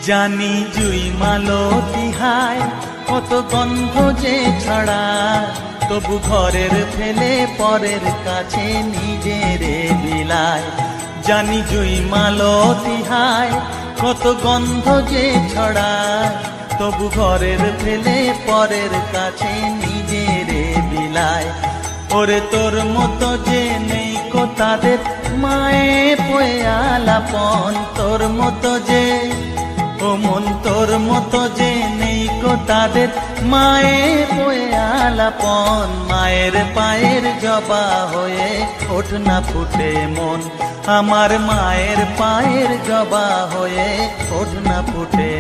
জানি জুই মালতী হায় কত গন্ধ যে ছড়ায়, তবু ঘরের ফেলে পরের কাছে নিজেরে বিলায়। জানি জুই মালতী হায় কত গন্ধ যে ছড়ায়, তবু ঘরের ফেলে পরের কাছে নিজেরে বিলায়। ওরে তোর মতো যে নেই কো তাদের মায়ে পয়ে আলাপন, তোর মতো যে ও মন তোর মতো যে নেই কো তাদের মায়ে পয়ে আলাপন। মায়ের পায়ের জবা হয়ে ওঠ না ফুটে মন, আমার মায়ের পায়ের জবা হয়ে ওঠ না ফুটে